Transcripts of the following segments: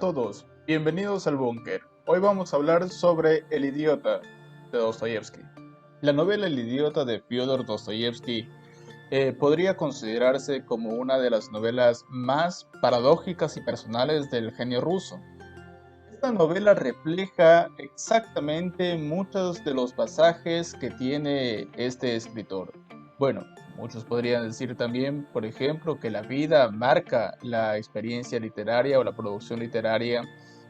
Hola a todos, bienvenidos al Búnker. Hoy vamos a hablar sobre El idiota de Dostoyevsky. La novela El idiota de Fyodor Dostoyevsky podría considerarse como una de las novelas más paradójicas y personales del genio ruso. Esta novela refleja exactamente muchos de los pasajes que tiene este escritor. Bueno, muchos podrían decir también, por ejemplo, que la vida marca la experiencia literaria o la producción literaria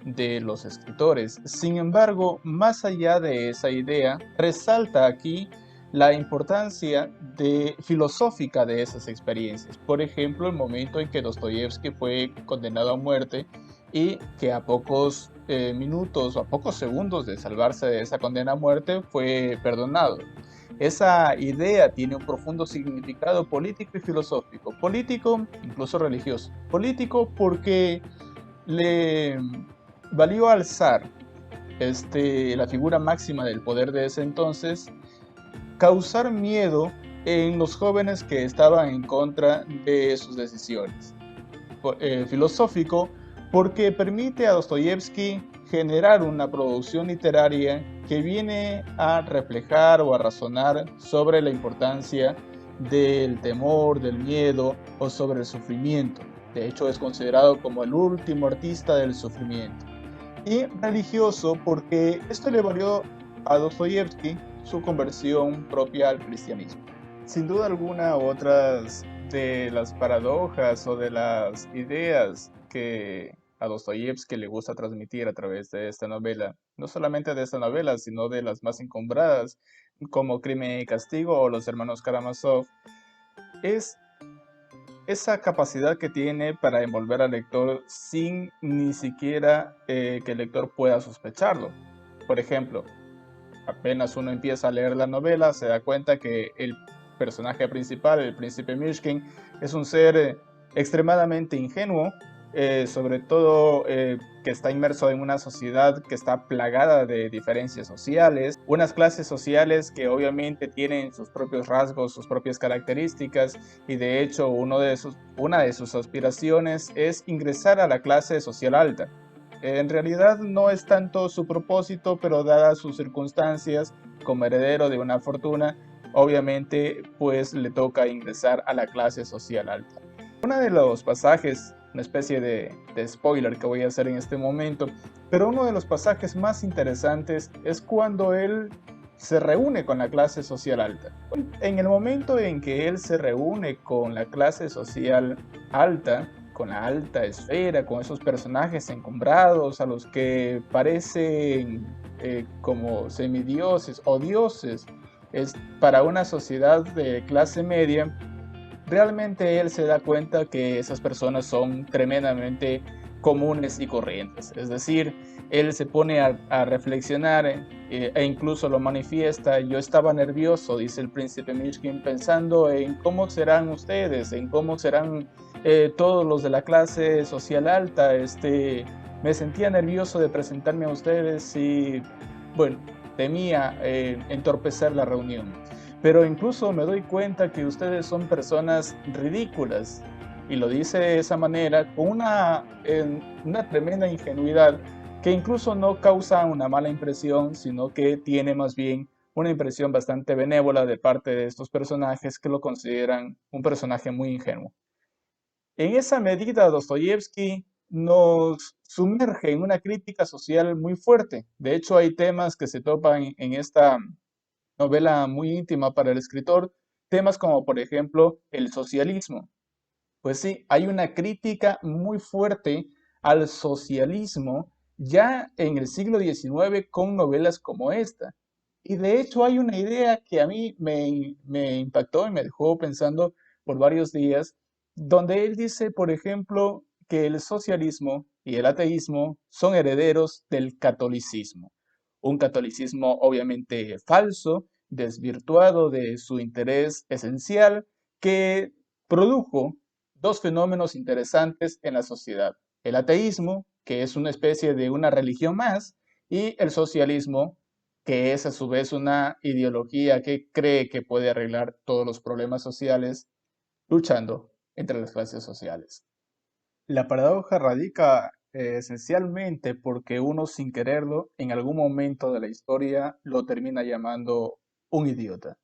de los escritores. Sin embargo, más allá de esa idea, resalta aquí la importancia filosófica de esas experiencias. Por ejemplo, el momento en que Dostoyevsky fue condenado a muerte y que a pocos minutos o a pocos segundos de salvarse de esa condena a muerte fue perdonado. Esa idea tiene un profundo significado político y filosófico, político, incluso religioso. Político porque le valió al zar, la figura máxima del poder de ese entonces, causar miedo en los jóvenes que estaban en contra de sus decisiones. Filosófico porque permite a Dostoyevsky generar una producción literaria que viene a reflejar o a razonar sobre la importancia del temor, del miedo o sobre el sufrimiento. De hecho, es considerado como el último artista del sufrimiento. Y religioso porque esto le valió a Dostoyevsky su conversión propia al cristianismo. Sin duda alguna, otras de las paradojas o de las ideas que a Dostoyevsky le gusta transmitir a través de esta novela, no solamente de esta novela, sino de las más encumbradas, como Crimen y Castigo o Los Hermanos Karamazov, es esa capacidad que tiene para envolver al lector sin ni siquiera que el lector pueda sospecharlo. Por ejemplo, apenas uno empieza a leer la novela, se da cuenta que el personaje principal, el príncipe Mishkin, es un ser extremadamente ingenuo, sobre todo que está inmerso en una sociedad que está plagada de diferencias sociales, unas clases sociales que obviamente tienen sus propios rasgos, sus propias características, y de hecho una de sus aspiraciones es ingresar a la clase social alta. En realidad no es tanto su propósito, pero dadas sus circunstancias, como heredero de una fortuna, obviamente pues le toca ingresar a la clase social alta. Uno de los pasajes, una especie de spoiler que voy a hacer en este momento, pero uno de los pasajes más interesantes es cuando él se reúne con la clase social alta. En el momento en que él se reúne con la clase social alta, con la alta esfera, con esos personajes encumbrados a los que parecen como semidioses o dioses, es para una sociedad de clase media, realmente él se da cuenta que esas personas son tremendamente comunes y corrientes. Es decir, él se pone a reflexionar e incluso lo manifiesta. Yo estaba nervioso, dice el príncipe Mishkin, pensando en cómo serán ustedes, en cómo serán todos los de la clase social alta. Me sentía nervioso de presentarme a ustedes y, bueno, temía entorpecer la reunión. Pero incluso me doy cuenta que ustedes son personas ridículas. Y lo dice de esa manera, con una tremenda ingenuidad que incluso no causa una mala impresión, sino que tiene más bien una impresión bastante benévola de parte de estos personajes que lo consideran un personaje muy ingenuo. En esa medida, Dostoyevsky nos sumerge en una crítica social muy fuerte. De hecho, hay temas que se topan en esta novela muy íntima para el escritor, temas como por ejemplo el socialismo. Pues sí, hay una crítica muy fuerte al socialismo ya en el siglo XIX con novelas como esta. Y de hecho hay una idea que a mí me impactó y me dejó pensando por varios días, donde él dice, por ejemplo, que el socialismo y el ateísmo son herederos del catolicismo. Un catolicismo obviamente falso, desvirtuado de su interés esencial, que produjo dos fenómenos interesantes en la sociedad. El ateísmo, que es una especie de una religión más, y el socialismo, que es a su vez una ideología que cree que puede arreglar todos los problemas sociales luchando entre las clases sociales. La paradoja radica esencialmente porque uno sin quererlo, en algún momento de la historia, lo termina llamando un idiota.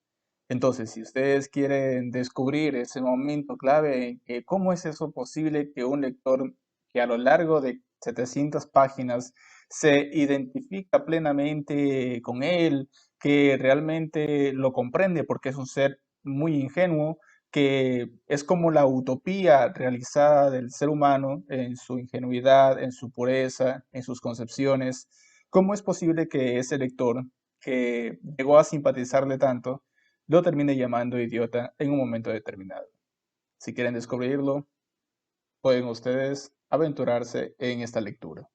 Entonces, si ustedes quieren descubrir ese momento clave en que cómo es eso posible que un lector que a lo largo de 700 páginas se identifica plenamente con él, que realmente lo comprende porque es un ser muy ingenuo, que es como la utopía realizada del ser humano en su ingenuidad, en su pureza, en sus concepciones, ¿cómo es posible que ese lector que llegó a simpatizarle tanto, lo termine llamando idiota en un momento determinado? Si quieren descubrirlo, pueden ustedes aventurarse en esta lectura.